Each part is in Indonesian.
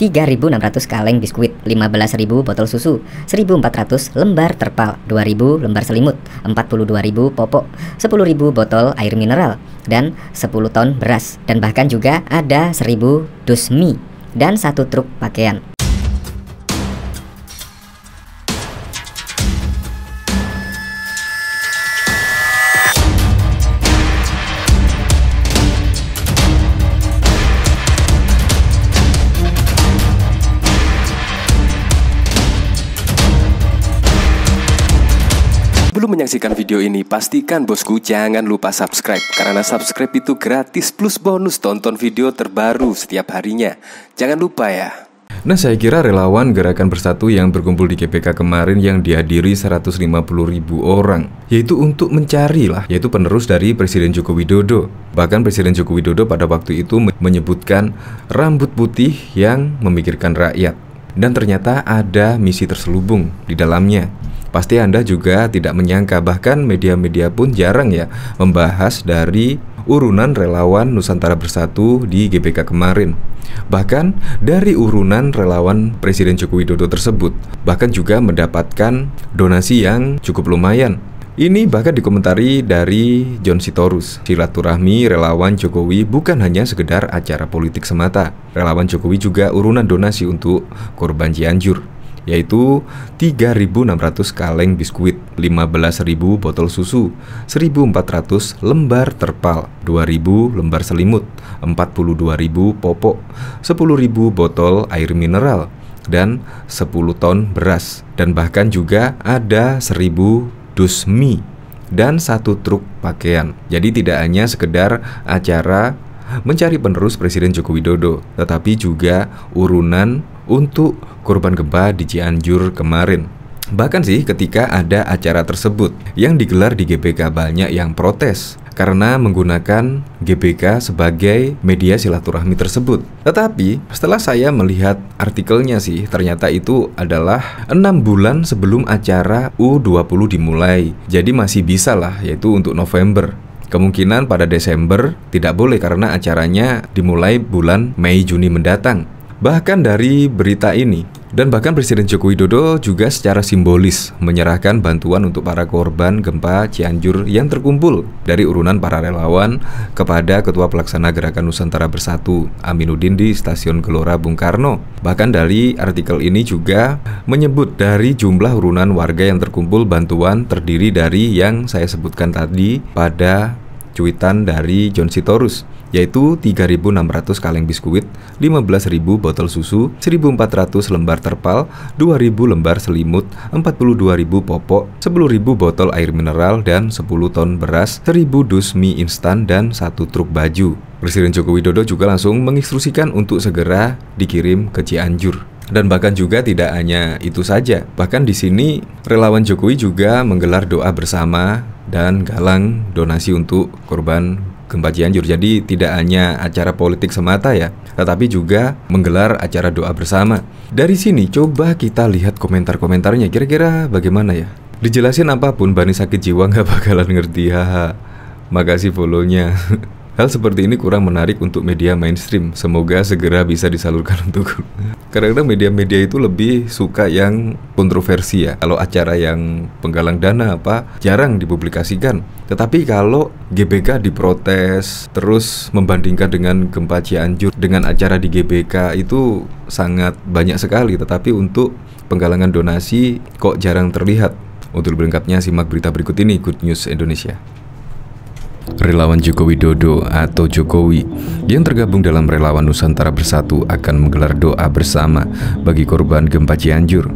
3.600 kaleng biskuit, 15.000 botol susu, 1.400 lembar terpal, 2.000 lembar selimut, 42.000 popok, 10.000 botol air mineral, dan 10 ton beras. Dan bahkan juga ada 1.000 dus mie dan 1 truk pakaian. Sebelum menyaksikan video ini, pastikan bosku jangan lupa subscribe. Karena subscribe itu gratis plus bonus tonton video terbaru setiap harinya. Jangan lupa ya. Nah, saya kira relawan Gerakan Bersatu yang berkumpul di GBK kemarin yang dihadiri 150.000 orang, yaitu untuk mencari yaitu penerus dari Presiden Joko Widodo. Bahkan Presiden Joko Widodo pada waktu itu menyebutkan rambut putih yang memikirkan rakyat. Dan ternyata ada misi terselubung di dalamnya. Pasti Anda juga tidak menyangka, bahkan media-media pun jarang ya membahas dari urunan relawan Nusantara Bersatu di GBK kemarin. Bahkan dari urunan relawan Presiden Joko Widodo tersebut, bahkan juga mendapatkan donasi yang cukup lumayan. Ini bahkan dikomentari dari John Sitorus. Silaturahmi relawan Jokowi bukan hanya sekedar acara politik semata. Relawan Jokowi juga urunan donasi untuk korban Cianjur, yaitu 3.600 kaleng biskuit, 15.000 botol susu, 1.400 lembar terpal, 2.000 lembar selimut, 42.000 popok, 10.000 botol air mineral, dan 10 ton beras. Dan bahkan juga ada 1.000 dus mie dan 1 truk pakaian. Jadi tidak hanya sekedar acara mencari penerus Presiden Joko Widodo, tetapi juga urunan untuk korban gempa di Cianjur kemarin. Bahkan sih ketika ada acara tersebut yang digelar di GBK, banyak yang protes karena menggunakan GBK sebagai media silaturahmi tersebut. Tetapi setelah saya melihat artikelnya sih, ternyata itu adalah 6 bulan sebelum acara U20 dimulai. Jadi masih bisa yaitu untuk November. Kemungkinan pada Desember tidak boleh karena acaranya dimulai bulan Mei Juni mendatang. Bahkan dari berita ini, dan bahkan Presiden Joko Widodo juga secara simbolis menyerahkan bantuan untuk para korban gempa Cianjur yang terkumpul dari urunan para relawan kepada Ketua Pelaksana Gerakan Nusantara Bersatu Aminuddin di Stasiun Gelora Bung Karno. Bahkan dari artikel ini juga menyebut dari jumlah urunan warga yang terkumpul bantuan terdiri dari yang saya sebutkan tadi pada cuitan dari John Sitorus, yaitu 3.600 kaleng biskuit, 15.000 botol susu, 1.400 lembar terpal, 2.000 lembar selimut, 42.000 popok, 10.000 botol air mineral, dan 10 ton beras, 1.000 dus mie instan, dan 1 truk baju. Presiden Joko Widodo juga langsung menginstruksikan untuk segera dikirim ke Cianjur. Dan bahkan juga tidak hanya itu saja, bahkan di sini relawan Jokowi juga menggelar doa bersama dan galang donasi untuk korban gempa Cianjur. Jadi tidak hanya acara politik semata ya, tetapi juga menggelar acara doa bersama. Dari sini coba kita lihat komentar-komentarnya, kira-kira bagaimana ya? Dijelasin apapun, Bani sakit jiwa nggak bakalan ngerti. Haha. Makasih follow-nya. Hal seperti ini kurang menarik untuk media mainstream. Semoga segera bisa disalurkan untukku. Kadang-kadang media-media itu lebih suka yang kontroversi ya. Kalau acara yang penggalang dana jarang dipublikasikan. Tetapi kalau GBK diprotes, terus membandingkan dengan gempa Cianjur dengan acara di GBK itu sangat banyak sekali. Tetapi untuk penggalangan donasi kok jarang terlihat. Untuk berlengkapnya simak berita berikut ini, Good News Indonesia. Relawan Joko Widodo atau Jokowi yang tergabung dalam Relawan Nusantara Bersatu akan menggelar doa bersama bagi korban gempa Cianjur.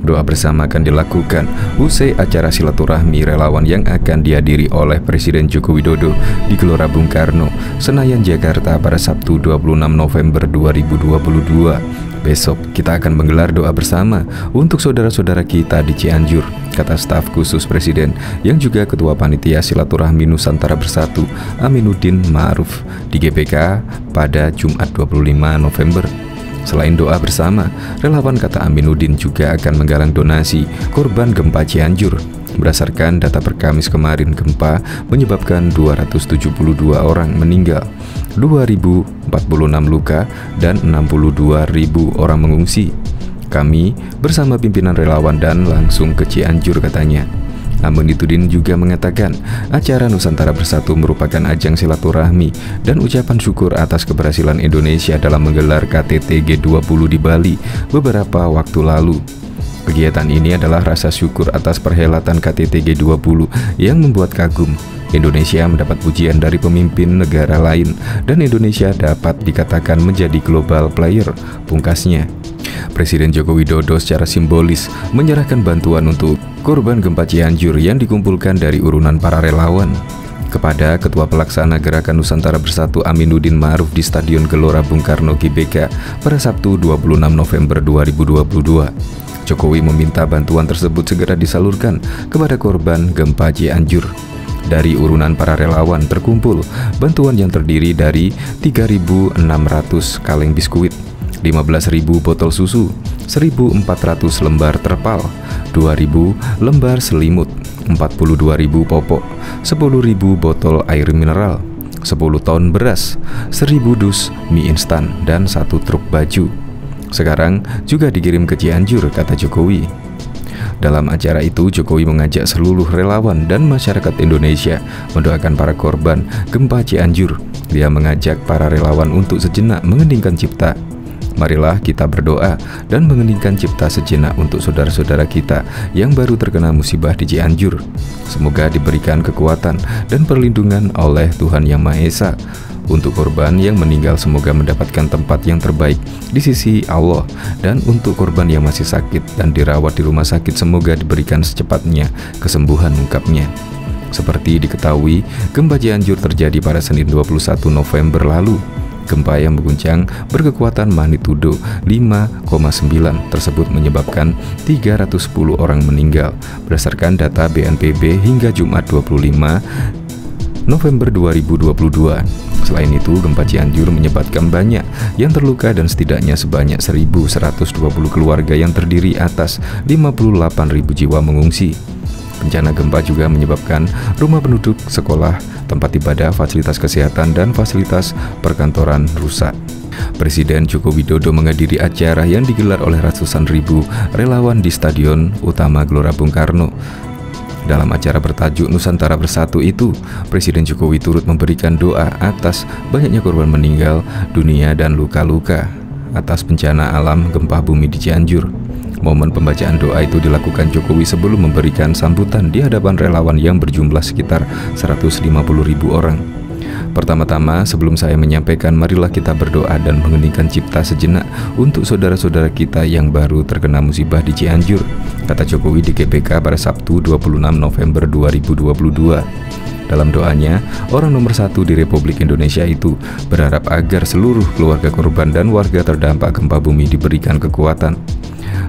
Doa bersama akan dilakukan usai acara silaturahmi relawan yang akan dihadiri oleh Presiden Joko Widodo di Gelora Bung Karno, Senayan, Jakarta pada Sabtu 26 November 2022. Besok kita akan menggelar doa bersama untuk saudara-saudara kita di Cianjur, kata staf khusus Presiden yang juga Ketua Panitia Silaturahmi Nusantara Bersatu Aminuddin Ma'ruf di GBK pada Jumat 25 November. Selain doa bersama, relawan kata Aminuddin juga akan menggalang donasi korban gempa Cianjur. Berdasarkan data per Kamis kemarin, gempa menyebabkan 272 orang meninggal, 2.046 luka, dan 62.000 orang mengungsi. Kami bersama pimpinan relawan dan langsung ke Cianjur, katanya. Aminuddin juga mengatakan acara Nusantara Bersatu merupakan ajang silaturahmi dan ucapan syukur atas keberhasilan Indonesia dalam menggelar KTT G20 di Bali beberapa waktu lalu. Kegiatan ini adalah rasa syukur atas perhelatan KTT G20 yang membuat kagum. Indonesia mendapat pujian dari pemimpin negara lain dan Indonesia dapat dikatakan menjadi global player, pungkasnya. Presiden Joko Widodo secara simbolis menyerahkan bantuan untuk korban gempa Cianjur yang dikumpulkan dari urunan para relawan kepada Ketua Pelaksana Gerakan Nusantara Bersatu Aminuddin Ma'ruf di Stadion Gelora Bung Karno GBK pada Sabtu 26 November 2022. Jokowi meminta bantuan tersebut segera disalurkan kepada korban gempa Cianjur. Dari urunan para relawan terkumpul bantuan yang terdiri dari 3.600 kaleng biskuit, 15.000 botol susu, 1.400 lembar terpal, 2.000 lembar selimut, 42.000 popok, 10.000 botol air mineral, 10 ton beras, 1.000 dus mie instan, dan 1 truk baju. Sekarang juga dikirim ke Cianjur, kata Jokowi. Dalam acara itu, Jokowi mengajak seluruh relawan dan masyarakat Indonesia mendoakan para korban gempa Cianjur. Dia mengajak para relawan untuk sejenak mengeningkan cipta. Marilah kita berdoa dan mengeningkan cipta sejenak untuk saudara-saudara kita yang baru terkena musibah di Cianjur. Semoga diberikan kekuatan dan perlindungan oleh Tuhan Yang Maha Esa. Untuk korban yang meninggal semoga mendapatkan tempat yang terbaik di sisi Allah, dan untuk korban yang masih sakit dan dirawat di rumah sakit semoga diberikan secepatnya kesembuhan, ungkapnya. Seperti diketahui, gempa Cianjur terjadi pada Senin 21 November lalu. Gempa yang mengguncang berkekuatan magnitudo 5,9 tersebut menyebabkan 310 orang meninggal berdasarkan data BNPB hingga Jumat 25 November 2022. Selain itu, gempa Cianjur menyebabkan banyak yang terluka dan setidaknya sebanyak 1.120 keluarga yang terdiri atas 58.000 jiwa mengungsi. Bencana gempa juga menyebabkan rumah penduduk, sekolah, tempat ibadah, fasilitas kesehatan, dan fasilitas perkantoran rusak. Presiden Joko Widodo menghadiri acara yang digelar oleh ratusan ribu relawan di Stadion Utama Gelora Bung Karno. Dalam acara bertajuk Nusantara Bersatu itu, Presiden Jokowi turut memberikan doa atas banyaknya korban meninggal dunia dan luka-luka atas bencana alam gempa bumi di Cianjur. Momen pembacaan doa itu dilakukan Jokowi sebelum memberikan sambutan di hadapan relawan yang berjumlah sekitar 150.000 orang. Pertama-tama, sebelum saya menyampaikan, marilah kita berdoa dan mengeningkan cipta sejenak untuk saudara-saudara kita yang baru terkena musibah di Cianjur, kata Jokowi di GBK pada Sabtu 26 November 2022. Dalam doanya, orang nomor 1 di Republik Indonesia itu berharap agar seluruh keluarga korban dan warga terdampak gempa bumi diberikan kekuatan.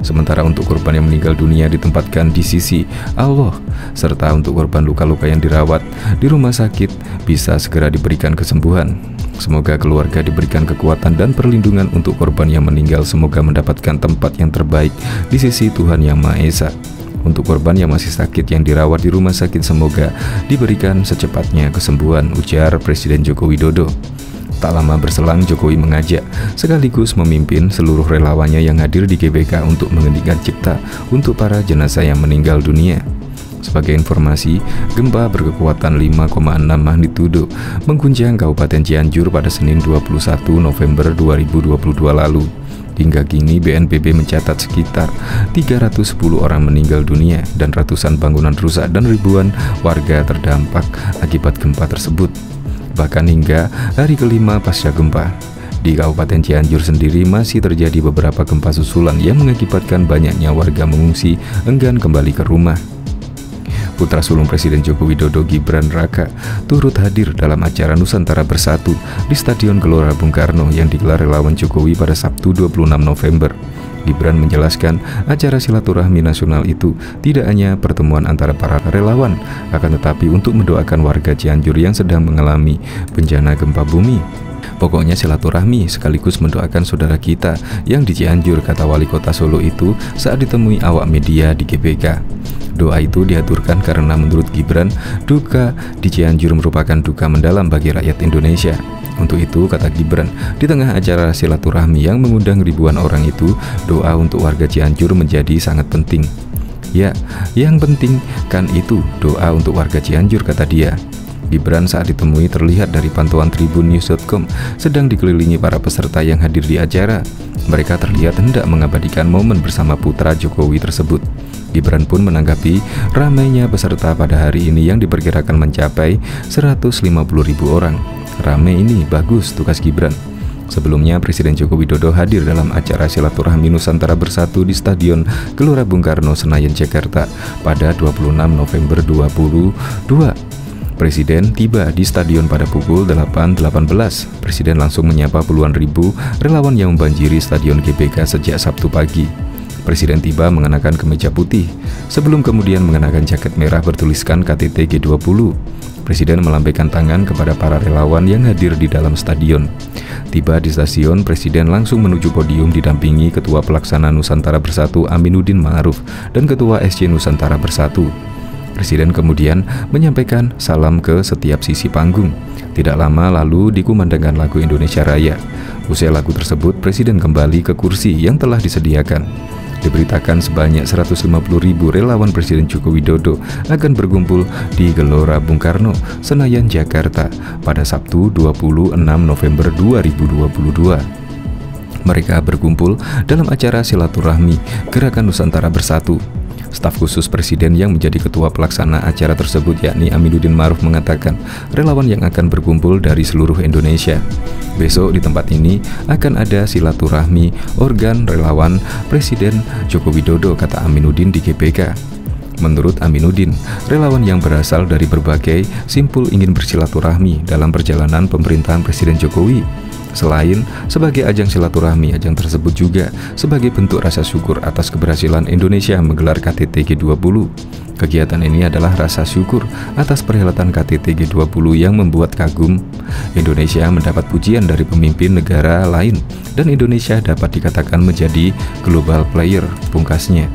Sementara untuk korban yang meninggal dunia ditempatkan di sisi Allah, serta untuk korban luka-luka yang dirawat di rumah sakit bisa segera diberikan kesembuhan. Semoga keluarga diberikan kekuatan dan perlindungan. Untuk korban yang meninggal semoga mendapatkan tempat yang terbaik di sisi Tuhan Yang Maha Esa. Untuk korban yang masih sakit yang dirawat di rumah sakit semoga diberikan secepatnya kesembuhan, ujar Presiden Joko Widodo. Tak lama berselang, Jokowi mengajak sekaligus memimpin seluruh relawannya yang hadir di GBK untuk mengeningkan cipta untuk para jenazah yang meninggal dunia. Sebagai informasi, gempa berkekuatan 5,6 magnitudo mengguncang Kabupaten Cianjur pada Senin 21 November 2022 lalu. Hingga kini BNPB mencatat sekitar 310 orang meninggal dunia dan ratusan bangunan rusak dan ribuan warga terdampak akibat gempa tersebut. Bahkan hingga hari kelima pasca gempa, di Kabupaten Cianjur sendiri masih terjadi beberapa gempa susulan yang mengakibatkan banyaknya warga mengungsi enggan kembali ke rumah. Putra sulung Presiden Joko Widodo, Gibran Raka, turut hadir dalam acara Nusantara Bersatu di Stadion Gelora Bung Karno yang digelar relawan Jokowi pada Sabtu 26 November. Gibran menjelaskan acara silaturahmi nasional itu tidak hanya pertemuan antara para relawan, akan tetapi untuk mendoakan warga Cianjur yang sedang mengalami bencana gempa bumi. Pokoknya silaturahmi sekaligus mendoakan saudara kita yang di Cianjur, kata Wali Kota Solo itu saat ditemui awak media di GBK. Doa itu diaturkan karena menurut Gibran, duka di Cianjur merupakan duka mendalam bagi rakyat Indonesia. Untuk itu, kata Gibran, di tengah acara silaturahmi yang mengundang ribuan orang itu, doa untuk warga Cianjur menjadi sangat penting. Ya, yang penting kan itu doa untuk warga Cianjur, kata dia. Gibran saat ditemui terlihat dari pantauan tribunnews.com sedang dikelilingi para peserta yang hadir di acara. Mereka terlihat hendak mengabadikan momen bersama putra Jokowi tersebut. Gibran pun menanggapi ramainya peserta pada hari ini yang diperkirakan mencapai 150.000 orang. Ramai ini bagus, tugas Gibran. Sebelumnya, Presiden Joko Widodo hadir dalam acara silaturahmi Nusantara Bersatu di Stadion Gelora Bung Karno, Senayan, Jakarta pada 26 November 2022. Presiden tiba di stadion pada pukul 8.18. Presiden langsung menyapa puluhan ribu relawan yang membanjiri Stadion GBK sejak Sabtu pagi. Presiden tiba mengenakan kemeja putih, sebelum kemudian mengenakan jaket merah bertuliskan KTT G20. Presiden melambaikan tangan kepada para relawan yang hadir di dalam stadion. Tiba di stasiun, Presiden langsung menuju podium didampingi Ketua Pelaksana Nusantara Bersatu Aminuddin Ma'ruf dan Ketua SC Nusantara Bersatu. Presiden kemudian menyampaikan salam ke setiap sisi panggung. Tidak lama lalu dikumandangkan lagu Indonesia Raya. Usai lagu tersebut, Presiden kembali ke kursi yang telah disediakan. Diberitakan sebanyak 150.000 relawan Presiden Joko Widodo akan berkumpul di Gelora Bung Karno, Senayan, Jakarta pada Sabtu 26 November 2022. Mereka berkumpul dalam acara silaturahmi Gerakan Nusantara Bersatu. Staf khusus Presiden yang menjadi ketua pelaksana acara tersebut yakni Aminuddin Ma'ruf mengatakan relawan yang akan berkumpul dari seluruh Indonesia. Besok di tempat ini akan ada silaturahmi organ relawan Presiden Joko Widodo, kata Aminuddin di GBK. Menurut Aminuddin, relawan yang berasal dari berbagai simpul ingin bersilaturahmi dalam perjalanan pemerintahan Presiden Jokowi. Selain sebagai ajang silaturahmi, ajang tersebut juga sebagai bentuk rasa syukur atas keberhasilan Indonesia menggelar KTT G20. Kegiatan ini adalah rasa syukur atas perhelatan KTT G20 yang membuat kagum. Indonesia mendapat pujian dari pemimpin negara lain dan Indonesia dapat dikatakan menjadi global player, pungkasnya.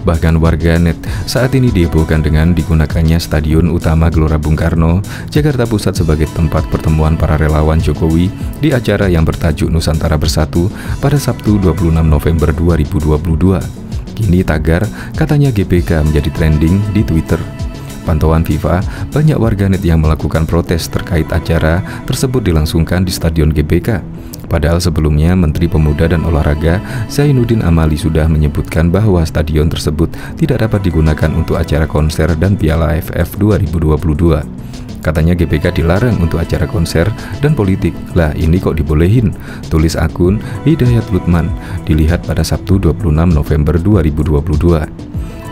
Bahkan warganet saat ini dihebohkan dengan digunakannya Stadion Utama Gelora Bung Karno, Jakarta Pusat sebagai tempat pertemuan para relawan Jokowi di acara yang bertajuk Nusantara Bersatu pada Sabtu 26 November 2022. Kini tagar katanya GBK menjadi trending di Twitter. Pantauan FIFA, banyak warganet yang melakukan protes terkait acara tersebut dilangsungkan di Stadion GBK. Padahal sebelumnya Menteri Pemuda dan Olahraga Zainuddin Amali sudah menyebutkan bahwa stadion tersebut tidak dapat digunakan untuk acara konser dan Piala AFF 2022. Katanya GBK dilarang untuk acara konser dan politik. Lah ini kok dibolehin? Tulis akun Hidayat Lutman, dilihat pada Sabtu 26 November 2022.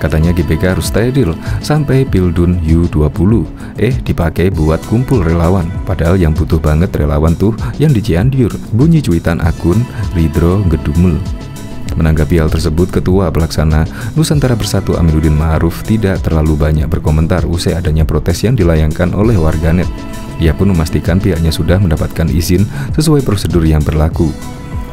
Katanya GBK harus steril sampai Pildun U20. Dipakai buat kumpul relawan. Padahal yang butuh banget relawan tuh yang di Cianjur. Bunyi cuitan akun Ridro Gedumel. Menanggapi hal tersebut, Ketua Pelaksana Nusantara Bersatu Aminuddin Ma'ruf tidak terlalu banyak berkomentar usai adanya protes yang dilayangkan oleh warganet. Ia pun memastikan pihaknya sudah mendapatkan izin sesuai prosedur yang berlaku.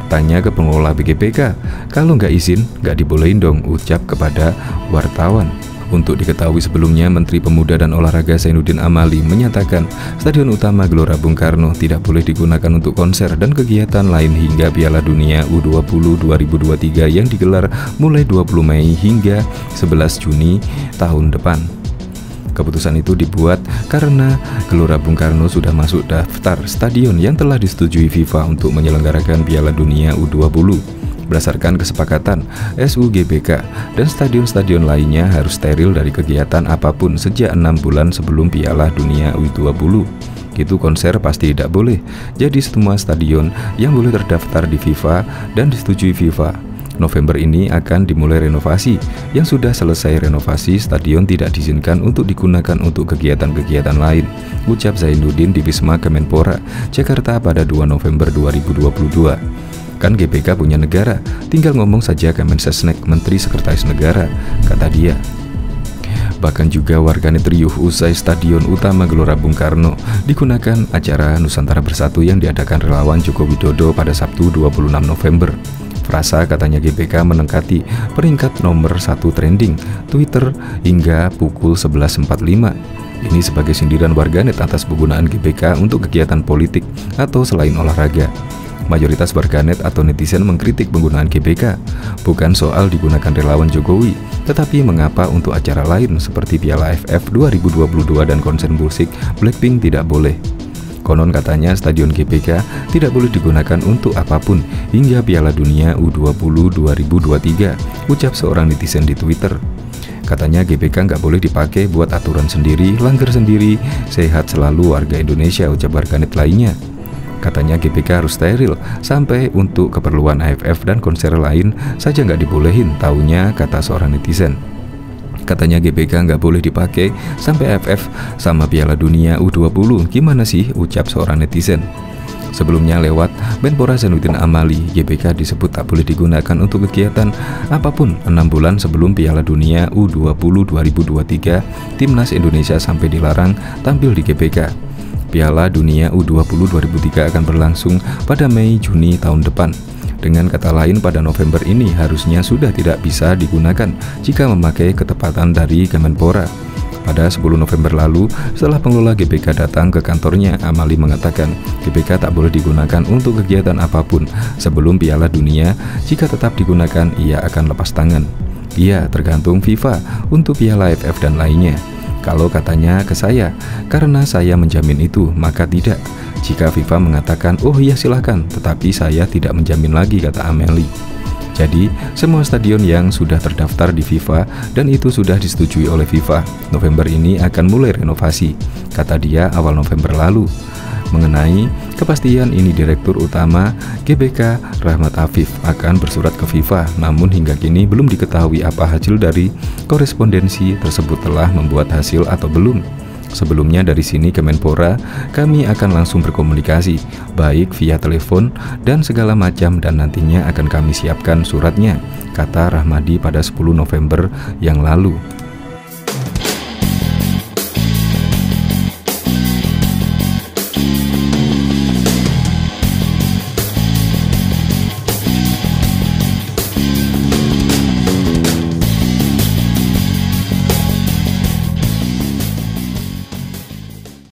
Tanya ke pengelola BGPK, kalau nggak izin, nggak dibolehin dong, ucap kepada wartawan. Untuk diketahui sebelumnya, Menteri Pemuda dan Olahraga Zainuddin Amali menyatakan Stadion Utama Gelora Bung Karno tidak boleh digunakan untuk konser dan kegiatan lain hingga Piala Dunia U20 2023 yang digelar mulai 20 Mei hingga 11 Juni tahun depan. Keputusan itu dibuat karena Gelora Bung Karno sudah masuk daftar stadion yang telah disetujui FIFA untuk menyelenggarakan Piala Dunia U20. Berdasarkan kesepakatan, SUGBK dan stadion-stadion lainnya harus steril dari kegiatan apapun sejak 6 bulan sebelum Piala Dunia U20. Itu konser pasti tidak boleh. Jadi semua stadion yang boleh terdaftar di FIFA dan disetujui FIFA. November ini akan dimulai renovasi. Yang sudah selesai renovasi, stadion tidak diizinkan untuk digunakan untuk kegiatan-kegiatan lain, ucap Zainuddin di Wisma Kemenpora, Jakarta pada 2 November 2022. Kan GBK punya negara, tinggal ngomong saja Kemensesnek, Menteri Sekretaris Negara, kata dia. Bahkan juga warganet riuh usai Stadion Utama Gelora Bung Karno digunakan acara Nusantara Bersatu yang diadakan relawan Joko Widodo pada Sabtu 26 November. Frasa katanya GBK menempati peringkat nomor 1 trending Twitter hingga pukul 11.45. Ini sebagai sindiran warganet atas penggunaan GBK untuk kegiatan politik atau selain olahraga. Mayoritas warganet atau netizen mengkritik penggunaan GBK bukan soal digunakan relawan Jokowi, tetapi mengapa untuk acara lain seperti Piala AFF 2022 dan konser musik Blackpink tidak boleh. Konon katanya stadion GBK tidak boleh digunakan untuk apapun hingga Piala Dunia U20 2023, ucap seorang netizen di Twitter. Katanya GBK nggak boleh dipakai buat aturan sendiri, langgar sendiri, sehat selalu warga Indonesia, ucap warganet lainnya. Katanya GBK harus steril sampai untuk keperluan AFF dan konser lain saja nggak dibolehin, taunya kata seorang netizen. Katanya GBK nggak boleh dipakai sampai AFF sama Piala Dunia U20, gimana sih, ucap seorang netizen. Sebelumnya lewat Menpora Zainuddin Amali, GBK disebut tak boleh digunakan untuk kegiatan apapun 6 bulan sebelum Piala Dunia U20 2023, Timnas Indonesia sampai dilarang tampil di GBK. Piala Dunia U20 2003 akan berlangsung pada Mei-Juni tahun depan. Dengan kata lain, pada November ini harusnya sudah tidak bisa digunakan jika memakai ketepatan dari Kemenpora. Pada 10 November lalu, setelah pengelola GBK datang ke kantornya, Amali mengatakan GBK tak boleh digunakan untuk kegiatan apapun sebelum Piala Dunia. Jika tetap digunakan, ia akan lepas tangan. Ia tergantung FIFA untuk Piala AFF dan lainnya. Kalau katanya ke saya, karena saya menjamin itu, maka tidak. Jika FIFA mengatakan, oh iya silahkan, tetapi saya tidak menjamin lagi, kata Amali. Jadi, semua stadion yang sudah terdaftar di FIFA dan itu sudah disetujui oleh FIFA, November ini akan mulai renovasi, kata dia awal November lalu. Mengenai kepastian ini, Direktur Utama GBK Rahmat Afif akan bersurat ke FIFA, namun hingga kini belum diketahui apa hasil dari korespondensi tersebut telah membuat hasil atau belum. Sebelumnya dari sini Kemenpora, kami akan langsung berkomunikasi, baik via telepon dan segala macam, dan nantinya akan kami siapkan suratnya, kata Rahmadi pada 10 November yang lalu.